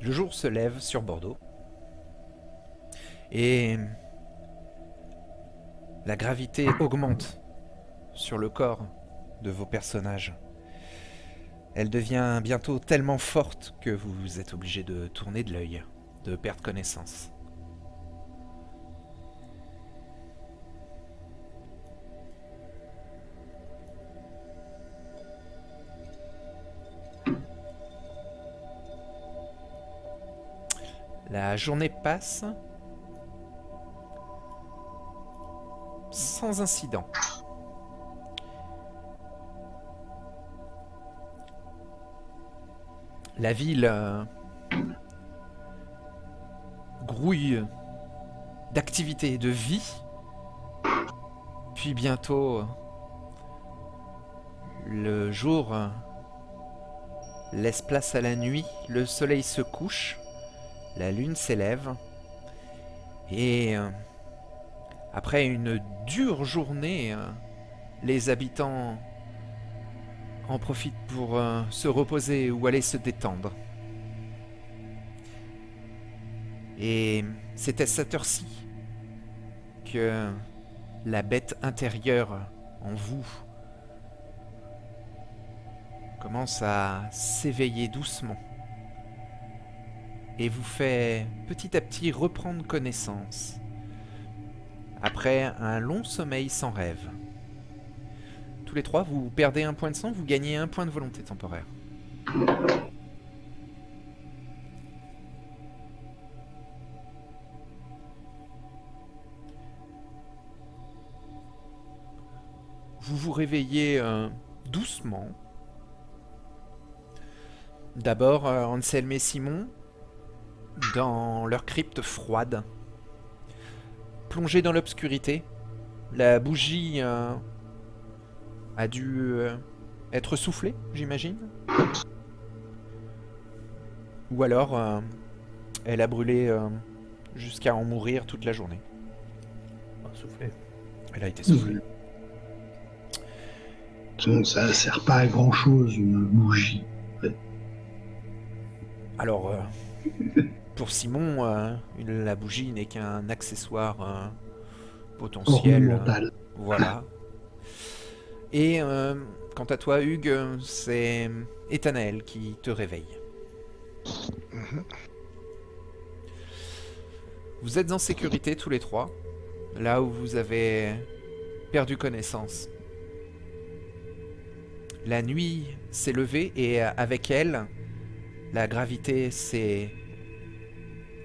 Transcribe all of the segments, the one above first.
Le jour se lève sur Bordeaux. Et la gravité augmente sur le corps de vos personnages. Elle devient bientôt tellement forte que vous êtes obligé de tourner de l'œil, de perdre connaissance. La journée passe sans incident. La ville grouille d'activité, de vie. Puis bientôt, le jour laisse place à la nuit, le soleil se couche, la lune s'élève, et après une dure journée, les habitants en profitent pour se reposer ou aller se détendre. Et c'est à cette heure-ci que la bête intérieure en vous commence à s'éveiller doucement et vous fait petit à petit reprendre connaissance après un long sommeil sans rêve. Tous les trois, vous perdez un point de sang, vous gagnez un point de volonté temporaire. Vous vous réveillez doucement. D'abord, Anselme et Simon, dans leur crypte froide, plongés dans l'obscurité. La bougie a dû être soufflée, j'imagine. Ou alors, elle a brûlé jusqu'à en mourir toute la journée. Soufflé. Elle a été soufflée. Donc ça sert pas à grand chose, une bougie. Alors, pour Simon, la bougie n'est qu'un accessoire potentiel. Ornemental. Voilà. Et quant à toi, Hugues, c'est Ethanaël qui te réveille. Vous êtes en sécurité tous les trois, là où vous avez perdu connaissance. La nuit s'est levée et avec elle, la gravité s'est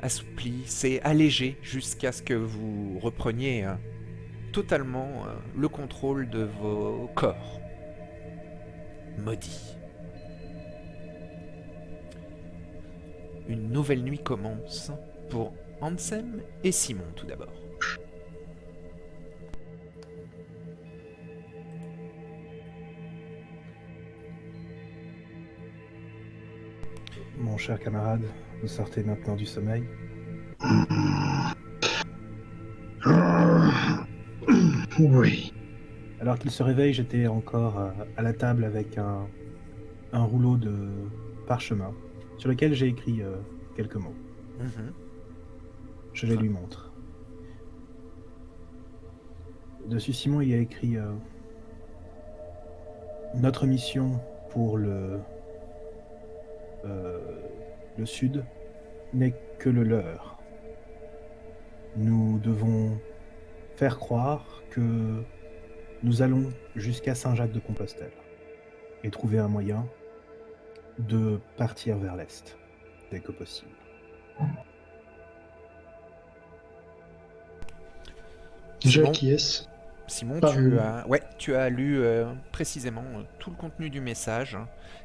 assouplie, s'est allégée jusqu'à ce que vous repreniez totalement le contrôle de vos corps maudits. Une nouvelle nuit commence pour Ansem et Simon tout d'abord. Mon cher camarade, vous sortez maintenant du sommeil. Oui. Alors qu'il se réveille, j'étais encore à la table avec un rouleau de parchemin sur lequel j'ai écrit quelques mots. Je les lui montre. Dessus, Simon y a écrit notre mission pour le Sud n'est que le leur. Nous devons faire croire que nous allons jusqu'à Saint-Jacques-de-Compostelle et trouver un moyen de partir vers l'Est dès que possible. Déjà, qui est-ce? Simon, Pardon. tu as lu précisément tout le contenu du message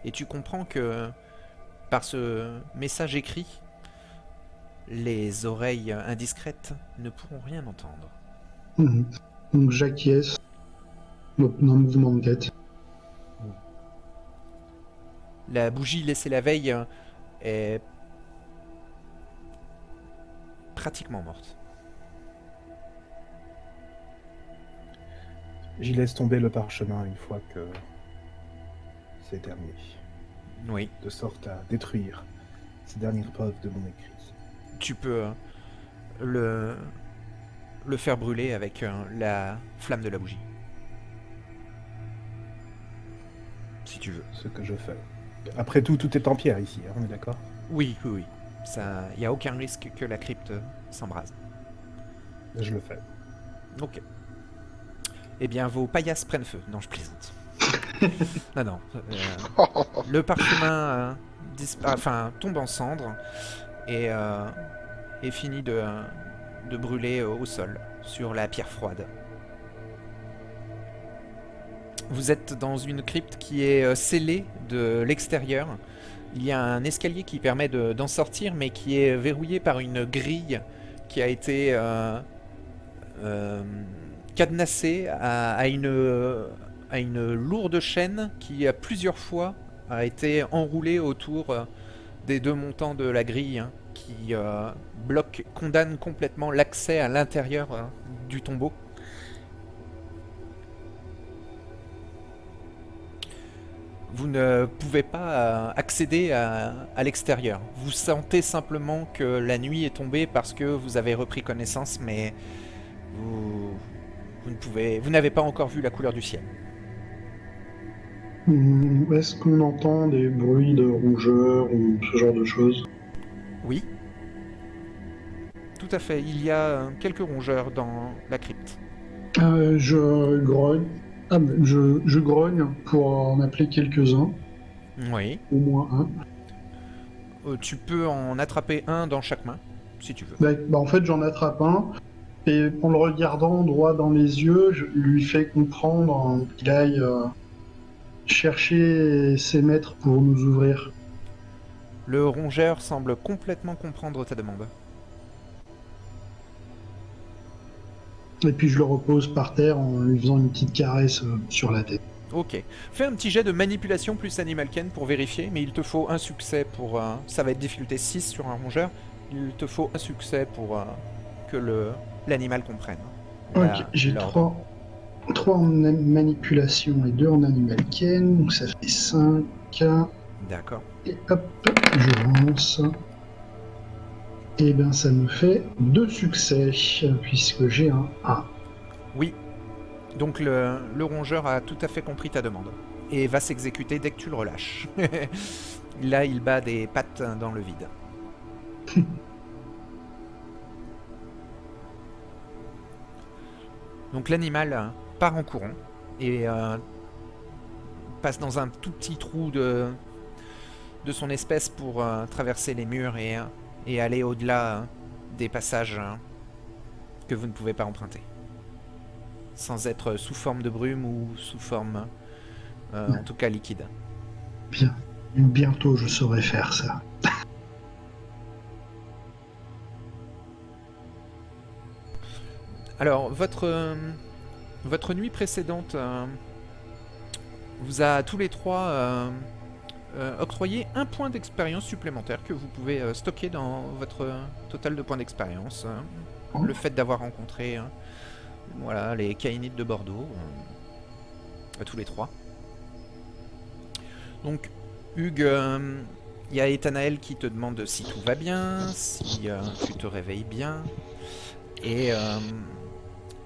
et tu comprends que par ce message écrit, les oreilles indiscrètes ne pourront rien entendre. Donc j'acquiesce d'un mouvement de tête. La bougie laissée la veille est pratiquement morte. J'y laisse tomber le parchemin une fois que c'est terminé. Oui. De sorte à détruire ces dernières preuves de mon écrit. Tu peux le faire brûler avec la flamme de la bougie. Si tu veux. Ce que je fais. Après tout, tout est en pierre ici, hein, on est d'accord? Oui, oui, oui. Il n'y a aucun risque que la crypte s'embrase. Je le fais. Ok. Eh bien, vos paillasses prennent feu. Non, je plaisante. Non, non. Le parchemin tombe en cendres et finit de brûler au sol, sur la pierre froide. Vous êtes dans une crypte qui est scellée de l'extérieur. Il y a un escalier qui permet d'en sortir, mais qui est verrouillé par une grille qui a été cadenassée à une lourde chaîne qui, plusieurs fois, a été enroulée autour des deux montants de la grille, hein, qui condamne complètement l'accès à l'intérieur du tombeau. Vous ne pouvez pas accéder à l'extérieur. Vous sentez simplement que la nuit est tombée parce que vous avez repris connaissance, mais vous n'avez pas encore vu la couleur du ciel. Est-ce qu'on entend des bruits de rongeurs ou ce genre de choses? Oui. Tout à fait. Il y a quelques rongeurs dans la crypte. Je grogne. Je grogne pour en appeler quelques-uns. Oui. Au moins un. Tu peux en attraper un dans chaque main, si tu veux. En fait, j'en attrape un. Et en le regardant droit dans les yeux, je lui fais comprendre qu'il aille chercher ses maîtres pour nous ouvrir. Le rongeur semble complètement comprendre ta demande. Et puis je le repose par terre en lui faisant une petite caresse sur la tête. Ok. Fais un petit jet de manipulation plus Animal Ken pour vérifier, mais il te faut un succès pour... ça va être difficulté 6 sur un rongeur. Il te faut un succès pour que l'animal comprenne. Ok, j'ai 3 en manipulation et 2 en Animal Ken, donc ça fait 5. D'accord. Et hop, je lance. Et bien ça me fait 2 succès, puisque j'ai un 1. Oui. Donc le rongeur a tout à fait compris ta demande. Et va s'exécuter dès que tu le relâches. Là, il bat des pattes dans le vide. Donc l'animal part en courant et passe dans un tout petit trou de son espèce pour traverser les murs et aller au-delà des passages que vous ne pouvez pas emprunter. Sans être sous forme de brume ou sous forme, en tout cas, liquide. Bien. Bientôt, je saurai faire ça. Alors, votre nuit précédente vous a tous les trois octroyé un point d'expérience supplémentaire que vous pouvez stocker dans votre total de points d'expérience. Le fait d'avoir rencontré voilà, les Kainites de Bordeaux, à tous les trois. Donc, Hugues, il y a Ethanaël qui te demande si tout va bien, si tu te réveilles bien. Et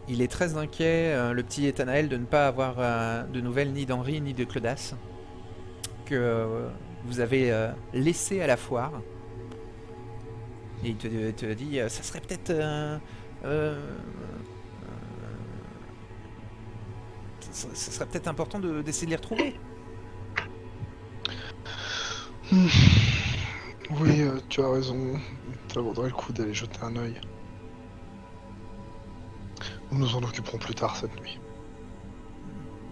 il est très inquiet, le petit Ethanaël, de ne pas avoir de nouvelles ni d'Henri ni de Clodas, que vous avez laissé à la foire. Et il te dit, ça serait peut-être... ça serait peut-être important d'essayer de les retrouver. Oui, tu as raison. Ça vaudrait le coup d'aller jeter un œil. Nous nous en occuperons plus tard cette nuit.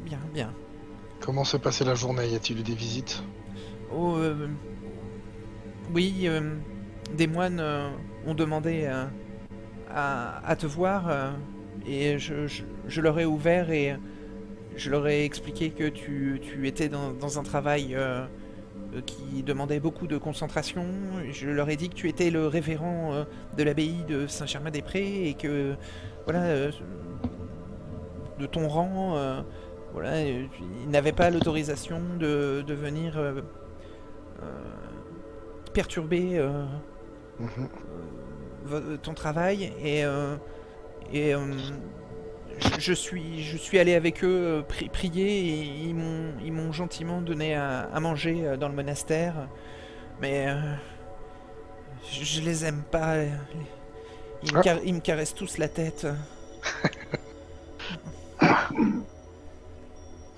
Bien, bien. Comment s'est passée la journée? Y a-t-il eu des visites? Oh, oui, des moines ont demandé à te voir et je leur ai ouvert et je leur ai expliqué que tu étais dans un travail qui demandait beaucoup de concentration. Je leur ai dit que tu étais le révérend de l'abbaye de Saint-Germain-des-Prés et que, voilà, de ton rang, voilà, ils n'avaient pas l'autorisation de venir perturber Mhm. ton travail et je suis allé avec eux prier et ils m'ont gentiment donné à manger dans le monastère. Mais je les aime pas. Ah. Ils me caressent tous la tête.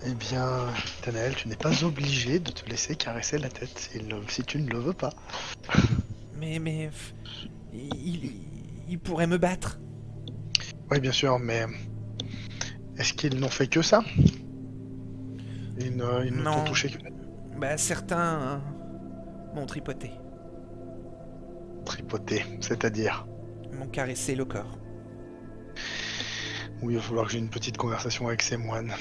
Eh bien, Tanael, tu n'es pas obligé de te laisser caresser la tête si tu ne le veux pas. Mais ils pourraient me battre. Oui, bien sûr, mais est-ce qu'ils n'ont fait que ça? Ils ne t'ont Non. touché que Bah certains m'ont tripoté. tripoté, c'est-à-dire. Ils m'ont caressé le corps. Oui, il va falloir que j'ai une petite conversation avec ces moines.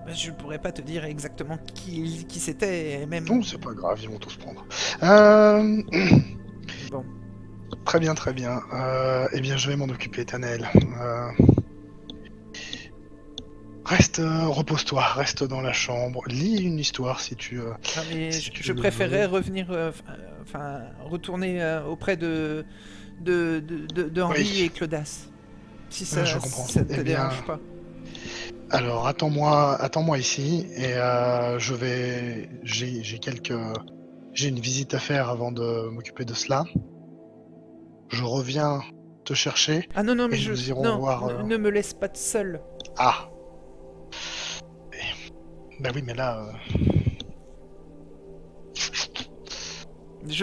Bah, je pourrais pas te dire exactement qui c'était, et même... Non, c'est pas grave, ils vont tous prendre. Bon. Très bien, très bien. Eh bien, je vais m'en occuper, Tanael. Repose-toi, reste dans la chambre, lis une histoire si tu... Ah, mais si tu je le préférerais veux. revenir... Enfin, retourner auprès de Henri Oui. et Claudas. Si Je comprends. ça ne te Eh bien, dérange pas. alors attends-moi ici et j'ai une visite à faire avant de m'occuper de cela. Je reviens te chercher Ah non, non, mais et nous irons Non, voir. ne me laisse pas seul. Ah. Bah oui, mais là.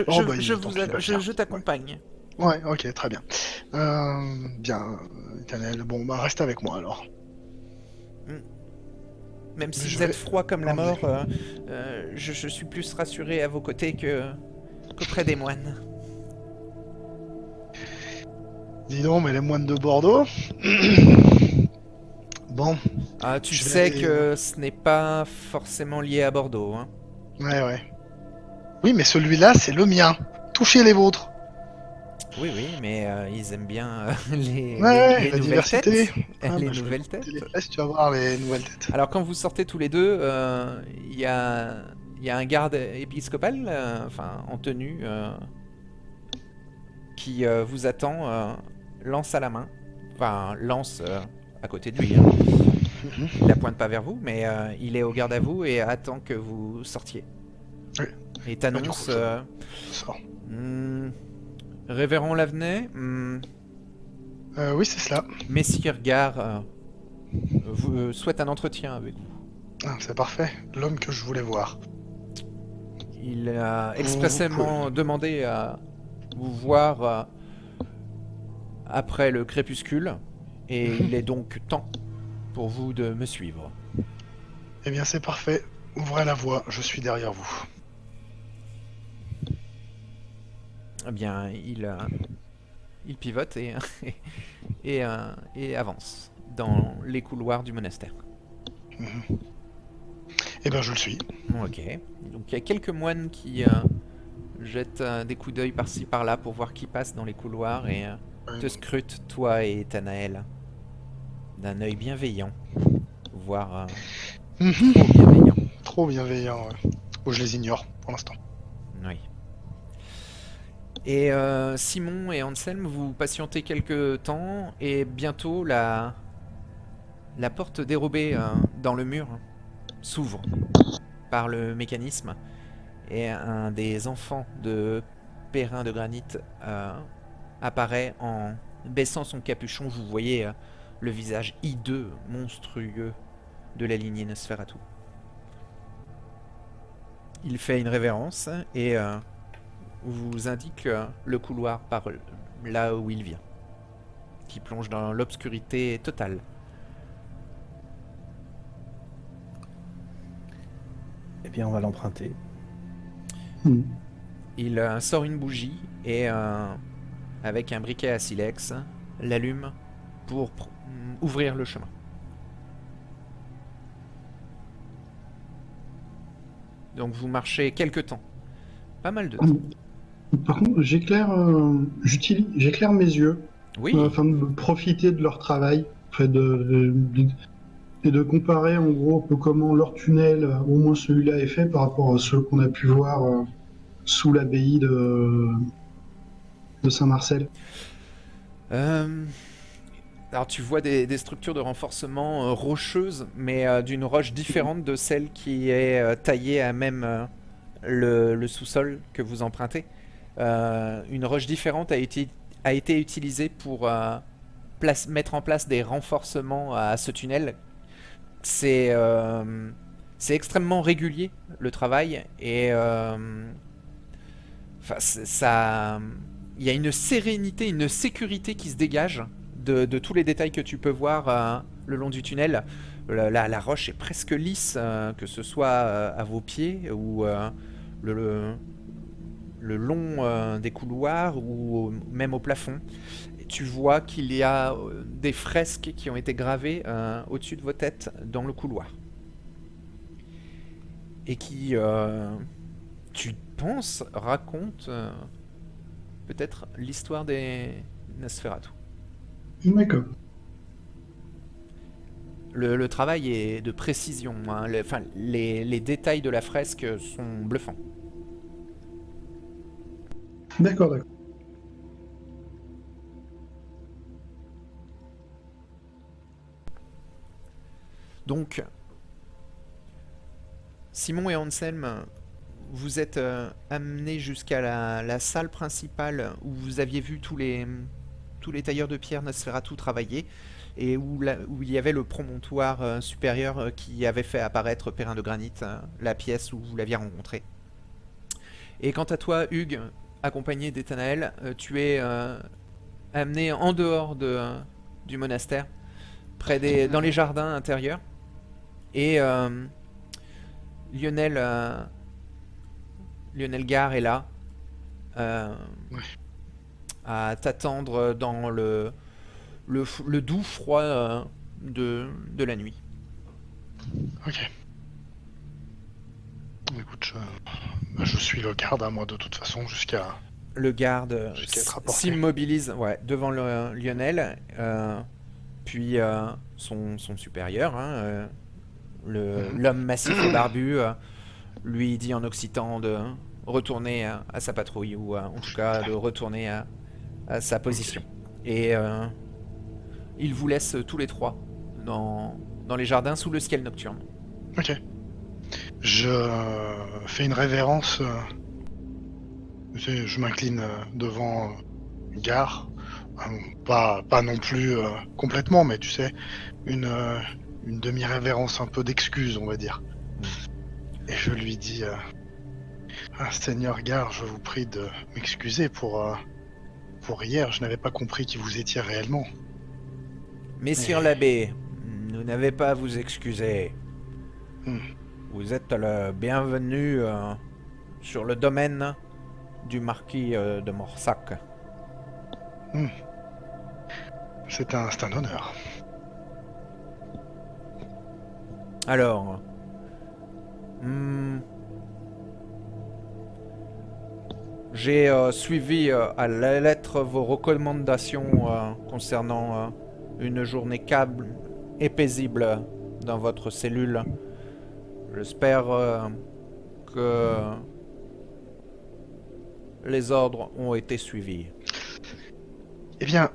Oh bah tant pis, bah, viens. Je t'accompagne. Ouais, ok, très bien. Bien, Tanel. Bon, bah reste avec moi alors. Même si Je vous êtes vais froid comme la l'emmener. mort, je suis plus rassuré à vos côtés qu'auprès des moines. Dis donc, mais les moines de Bordeaux. Bon, Ah, tu je vais sais aller. que ce n'est pas forcément lié à Bordeaux, hein. Ouais. Oui, mais celui-là, c'est le mien. Touchez les vôtres. Oui, oui, mais ils aiment bien Ouais, les la nouvelles diversité. têtes. Ah, Les bah, je vais nouvelles monter les têtes. fesses, tu vas voir les nouvelles têtes. Alors, quand vous sortez tous les deux, il y a un garde épiscopal, enfin, en tenue, qui vous attend, lance à la main. Enfin, lance à côté de lui, hein. Mhm. Il la pointe pas vers vous, mais il est au garde à vous et attend que vous sortiez. Oui. Et Bah, du coup, t'annonce... je sors. Révérend Lavenay, Oui, c'est cela. Messire Gare souhaite un entretien avec vous. Ah, c'est parfait. L'homme que je voulais voir. Il a Vous expressément demandé à vous voir après le crépuscule, et il est donc temps pour vous de me suivre. Eh bien, c'est parfait. Ouvrez la voie, je suis derrière vous. Eh bien, il pivote et avance dans les couloirs du monastère. Mhm. Eh bien, je le suis. Ok. Donc il y a quelques moines qui jettent des coups d'œil par-ci par-là pour voir qui passe dans les couloirs et te scrutent, toi et Tanael, d'un œil bienveillant, voire Mhm. trop bienveillant. Trop bienveillant. Ouais. Ou je les ignore pour l'instant. Oui. Et Simon et Anselme, vous patientez quelques temps et bientôt la porte dérobée dans le mur s'ouvre par le mécanisme et un des enfants de Perrin de Granit apparaît en baissant son capuchon. Vous voyez le visage hideux, monstrueux de la lignée Nosferatu. Il fait une révérence et vous indique le couloir par là où il vient, qui plonge dans l'obscurité totale. Eh bien, on va l'emprunter. Il sort une bougie et, avec un briquet à silex, l'allume pour ouvrir le chemin. Donc vous marchez quelques temps. Pas mal de temps. Par contre, j'éclaire mes yeux Oui, afin de profiter de leur travail, et de comparer en gros un peu comment leur tunnel, au moins celui-là, est fait par rapport à ceux qu'on a pu voir sous l'abbaye de Saint-Marcel. Euh, Alors tu vois des structures de renforcement rocheuses, mais d'une roche différente de celle qui est taillée à même le sous-sol que vous empruntez. Une roche différente a été utilisée pour mettre en place des renforcements à ce tunnel. C'est c'est extrêmement régulier le travail et ça, il y a une sérénité, une sécurité qui se dégage de tous les détails que tu peux voir le long du tunnel. La roche est presque lisse, que ce soit à vos pieds ou le, le- le long des couloirs ou même au plafond. Et tu vois qu'il y a des fresques qui ont été gravées au-dessus de vos têtes dans le couloir. Et qui, tu penses, racontent peut-être l'histoire des Nosferatu. D'accord. Le travail est de précision, hein. Les détails de la fresque sont bluffants. D'accord, d'accord. Donc, Simon et Anselme, vous êtes amenés jusqu'à la salle principale où vous aviez vu tous les tailleurs de pierre Nosferatu travailler et où il y avait le promontoire supérieur qui avait fait apparaître Perrin de Granit, la pièce où vous l'aviez rencontré. Et quant à toi, Hugues, accompagné d'Ethanaël, tu es amené en dehors du monastère, dans les jardins intérieurs. Et Lionel, Lionel Gare est là, euh, Ouais. à t'attendre dans le doux froid de la nuit. Ok. Écoute, je suis le garde à moi de toute façon jusqu'à Le garde être apporté. s'immobilise, ouais, devant Lionel, puis son supérieur, hein, l'homme massif et barbu, lui dit en occitan de retourner à sa patrouille, ou en tout cas de retourner à sa position. Et il vous laisse tous les trois dans les jardins sous le ciel nocturne. Ok. Je fais une révérence. Je m'incline devant Gare. Pas non plus complètement, mais tu sais, une demi-révérence, un peu d'excuse, on va dire. Et je lui dis Seigneur Gare, je vous prie de m'excuser pour hier. Je n'avais pas compris qui vous étiez réellement. Messire Et- l'abbé, nous n'avez pas à vous excuser. Hmm. Vous êtes le bienvenu sur le domaine du marquis de Morsac. C'est un honneur. Alors, hmm, j'ai suivi à la lettre vos recommandations concernant une journée calme et paisible dans votre cellule. J'espère que les ordres ont été suivis. Eh bien,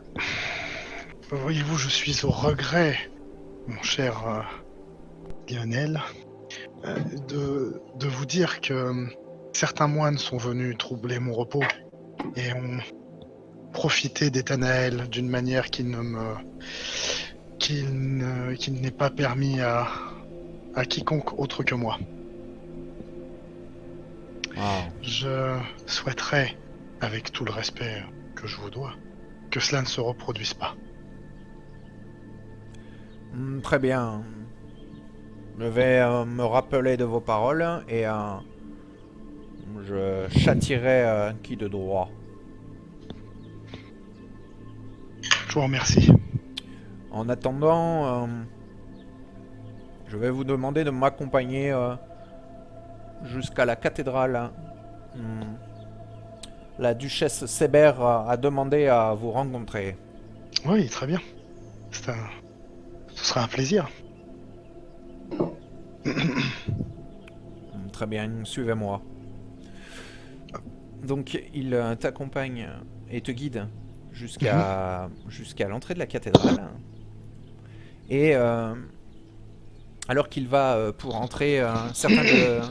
voyez-vous, je suis au regret, mon cher Lionel, de vous dire que certains moines sont venus troubler mon repos et ont profité d'Ethanaël d'une manière qui n'est pas permis à quiconque autre que moi. Ah. Je souhaiterais, avec tout le respect que je vous dois, que cela ne se reproduise pas. Très bien. Je vais me rappeler de vos paroles et je châtierai qui de droit. Je vous remercie. En attendant, je vais vous demander de m'accompagner jusqu'à la cathédrale. La duchesse Sébert a demandé à vous rencontrer. Oui, très bien. Ce sera un plaisir. Très bien, suivez-moi. Donc il t'accompagne et te guide jusqu'à l'entrée de la cathédrale. Et alors qu'il va pour entrer, certains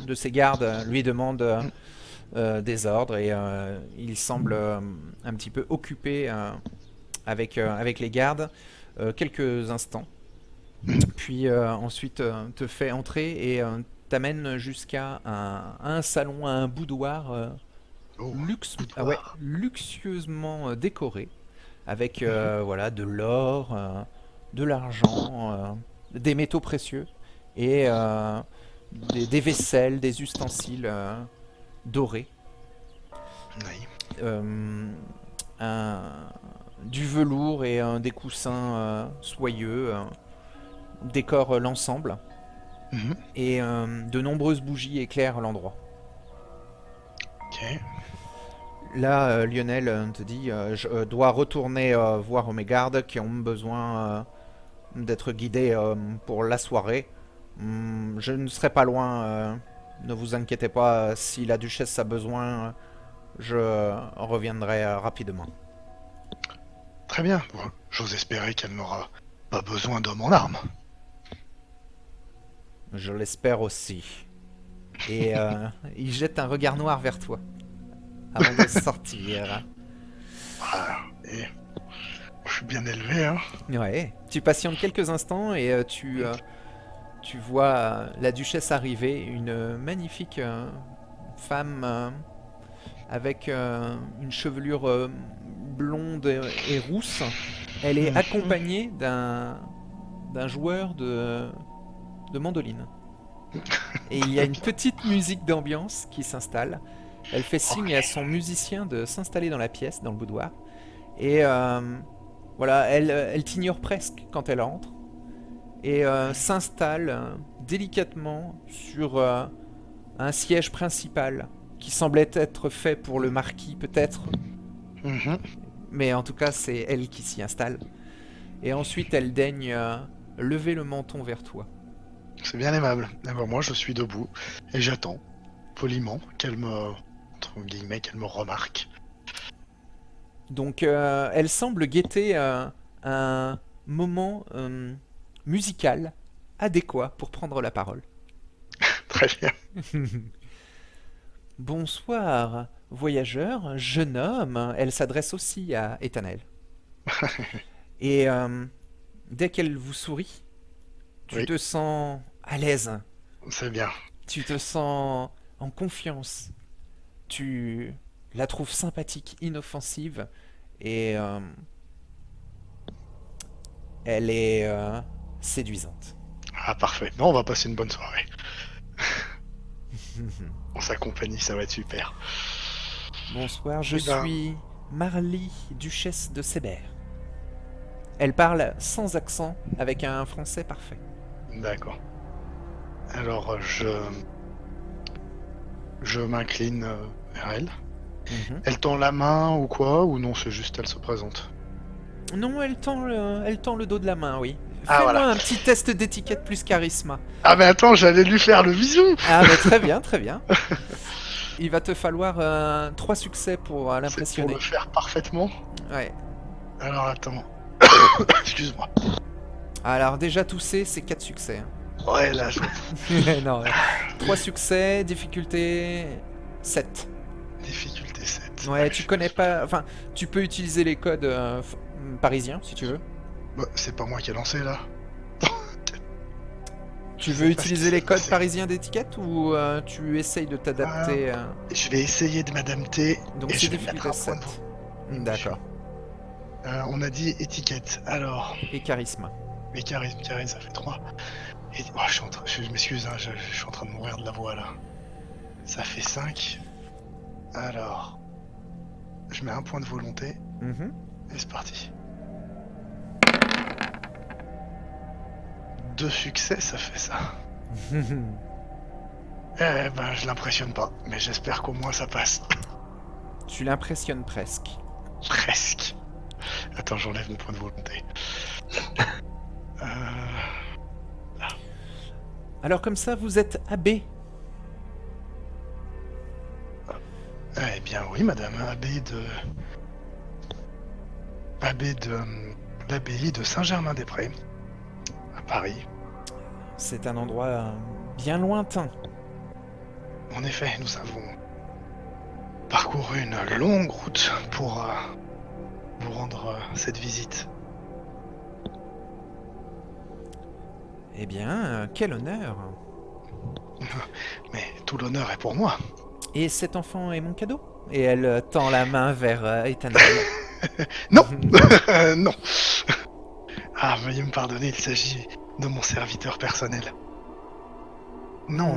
de ses gardes lui demandent des ordres et il semble un petit peu occupé avec les gardes quelques instants. Puis ensuite te fait entrer et t'amène jusqu'à un salon, à un boudoir Oh, luxueusement décoré avec voilà, de l'or, de l'argent, des métaux précieux et des vaisselles, des ustensiles dorés. oui. Du velours et des coussins soyeux décorent l'ensemble Mhm. et de nombreuses bougies éclairent l'endroit. Ok. Là, Lionel te dit je dois retourner voir mes gardes qui ont besoin d'être guidés pour la soirée. Je ne serai pas loin, ne vous inquiétez pas, si la duchesse a besoin, je reviendrai rapidement. Très bien. Bon, j'ose espérer qu'elle n'aura pas besoin d'hommes en armes. Je l'espère aussi. Et il jette un regard noir vers toi avant de sortir. Ah, et je suis bien élevé, hein. Ouais. Tu patientes quelques instants et tu vois la duchesse arriver, une magnifique femme avec une chevelure blonde et rousse. Elle est accompagnée d'un joueur de mandoline. Et il y a une petite musique d'ambiance qui s'installe. Elle fait signe à son musicien de s'installer dans la pièce, dans le boudoir. Et voilà, elle t'ignore presque quand elle entre. Et s'installe délicatement sur un siège principal qui semblait être fait pour le marquis, peut-être. Mhm. Mais en tout cas, c'est elle qui s'y installe. Et ensuite, elle daigne lever le menton vers toi. C'est bien aimable. Et ben, moi, je suis debout et j'attends poliment qu'elle me, entre guillemets, qu'elle me remarque. Donc, elle semble guetter un moment musical adéquat pour prendre la parole. Très bien. Bonsoir, voyageur, jeune homme. Elle s'adresse aussi à Ethanel. Et dès qu'elle vous sourit, tu Oui. te sens à l'aise. C'est bien. Tu te sens en confiance. Tu la trouves sympathique, inoffensive. Et elle est séduisante. Ah, parfait. Non, on va passer une bonne soirée. On s'accompagne, ça va être super. Bonsoir, je Eh ben- suis Marly, duchesse de Sébert. Elle parle sans accent, avec un français parfait. D'accord. Alors, je m'incline vers elle. Mhm. Elle tend la main ou quoi? Ou non, c'est juste elle se présente. Non, elle tend le dos de la main, oui. Ah, Fais-moi voilà. un petit test d'étiquette plus charisme. Ah, mais attends, j'allais lui faire le bisou! Ah, bah, très bien, très bien. Il va te falloir 3 succès pour C'est pour l'impressionner. le faire parfaitement. Ouais. Alors, attends. Excuse-moi. Alors, déjà tousser, c'est 4 succès. hein. Ouais, là, non, 3 succès, difficulté 7. difficulté 7. Ouais, tu connais pas. Enfin, tu peux utiliser les codes parisiens si tu veux. Bah, c'est pas moi qui ai lancé, là. Tu Je veux sais pas ce utiliser qui les s'est codes passé. parisiens d'étiquette ou tu essayes de t'adapter Je vais essayer de m'adapter. Donc et c'est je vais mettre difficulté un point 7. de D'accord. On a dit étiquette. Alors, Et charisme. mais charisme, ça fait 3. Et... Oh, je m'excuse, hein, je suis en train de mourir de la voix, là. Ça fait 5. Alors, je mets un point de volonté. Mhm. Et c'est parti. 2 succès, ça fait ça. Eh ben, je l'impressionne pas. Mais j'espère qu'au moins ça passe. Tu l'impressionnes presque. Presque. Attends, j'enlève mon point de volonté. Alors comme ça, vous êtes abbé. Eh bien oui, madame, abbé de l'abbaye de Saint-Germain-des-Prés, à Paris. C'est un endroit bien lointain. En effet, nous avons parcouru une longue route pour vous rendre cette visite. Eh bien, quel honneur. Mais tout l'honneur est pour moi. Et cet enfant est mon cadeau. Et elle tend la main vers Ethanol. Non Non. Ah, veuillez me pardonner, il s'agit de mon serviteur personnel. Non,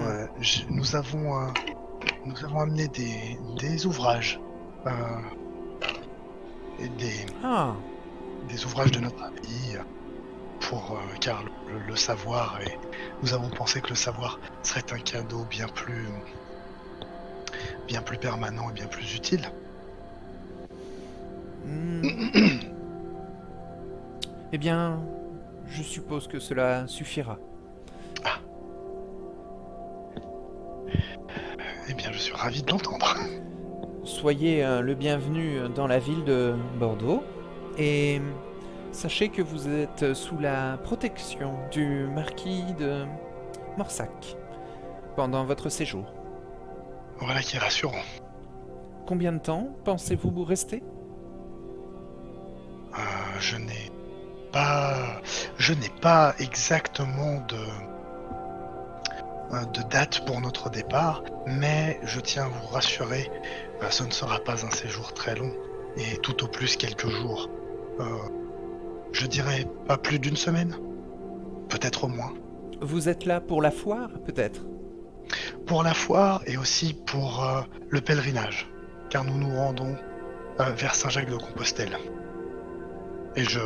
nous avons amené des ouvrages. Et Ah, des ouvrages de notre abbaye car le savoir, et nous avons pensé que le savoir serait un cadeau bien plus permanent et bien plus utile. eh bien, je suppose que cela suffira. Eh bien, je suis ravi de l'entendre. Soyez le bienvenu dans la ville de Bordeaux. Et sachez que vous êtes sous la protection du marquis de Morsac pendant votre séjour. Voilà qui est rassurant. Combien de temps pensez-vous rester ? Je n'ai pas exactement de date pour notre départ, mais je tiens à vous rassurer, ce ne sera pas un séjour très long, et tout au plus quelques jours. Je dirais pas plus d'une semaine, peut-être moins. Vous êtes là pour la foire, peut-être ? Pour la foire et aussi pour le pèlerinage, car nous nous rendons vers Saint-Jacques-de-Compostelle. Et je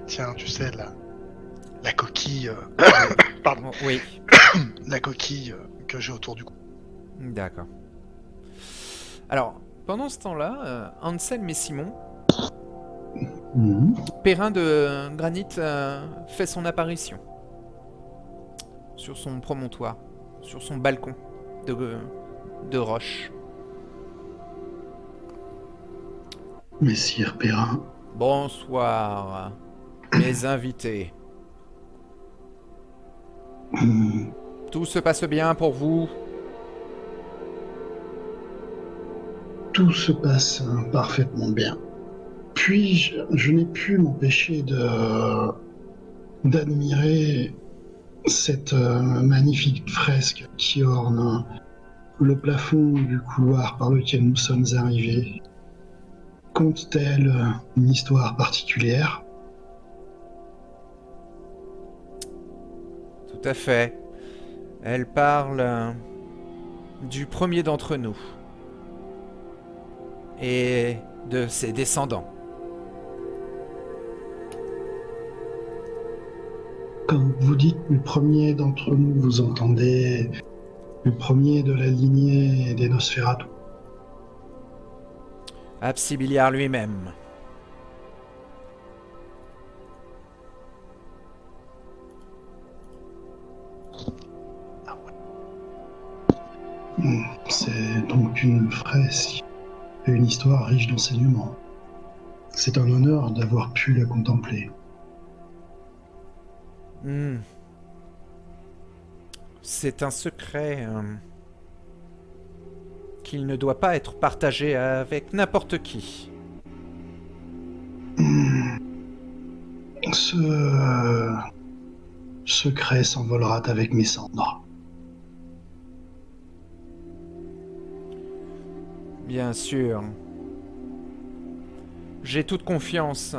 tiens, tu sais, la coquille... pardon. Oui. La coquille que j'ai autour du cou. D'accord. Alors, pendant ce temps-là, Anselme et Simon, Perrin de Granit fait son apparition sur son promontoire, sur son balcon de roche. Messire Perrin. Bonsoir, mes invités. Tout se passe bien pour vous ? Tout se passe parfaitement bien. Puis, je n'ai pu m'empêcher d'admirer cette magnifique fresque qui orne le plafond du couloir par lequel nous sommes arrivés. Conte-t-elle une histoire particulière ? Tout à fait. Elle parle du premier d'entre nous et de ses descendants. Quand vous dites le premier d'entre nous, vous entendez le premier de la lignée des Nosferatu. Absibiliar lui-même. C'est donc une fresque et une histoire riche d'enseignements. C'est un honneur d'avoir pu la contempler. C'est un secret qu'il ne doit pas être partagé avec n'importe qui. Ce secret s'envolera avec mes cendres. Bien sûr. J'ai toute confiance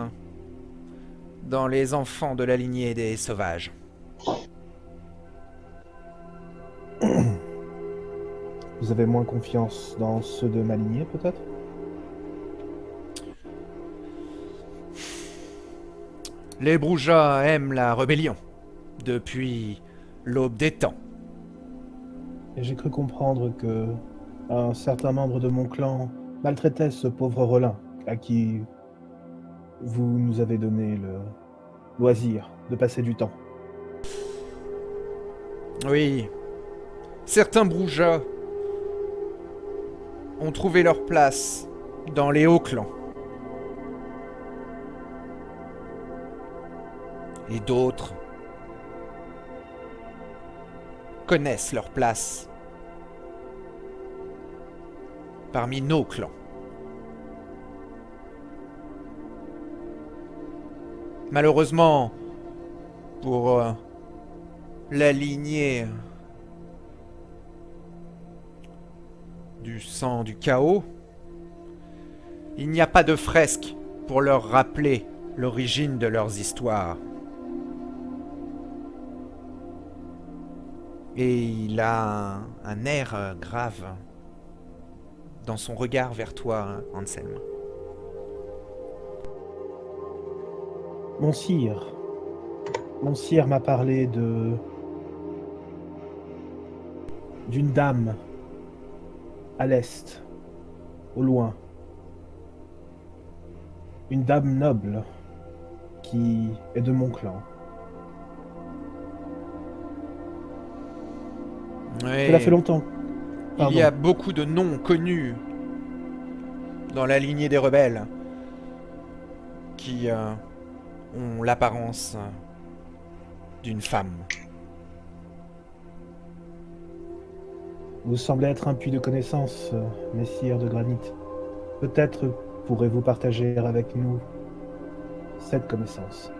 dans les enfants de la lignée des sauvages. Vous avez moins confiance dans ceux de ma lignée, peut-être ? Les Broujas aiment la rébellion depuis l'aube des temps. Et j'ai cru comprendre que un certain membre de mon clan maltraitait ce pauvre Relin, à qui vous nous avez donné le loisir de passer du temps. Oui. Certains Broujas ont trouvé leur place dans les hauts clans. Et d'autres connaissent leur place parmi nos clans. Malheureusement, pour la lignée du sang du chaos, il n'y a pas de fresque pour leur rappeler l'origine de leurs histoires. Et il a un air grave dans son regard vers toi, Anselme. Mon sire m'a parlé d'une dame à l'est, au loin. Une dame noble qui est de mon clan. Cela fait longtemps. Il y a beaucoup de noms connus dans la lignée des rebelles qui ont l'apparence d'une femme. Vous semblez être un puits de connaissances, messire de granit. Peut-être pourrez-vous partager avec nous cette connaissance.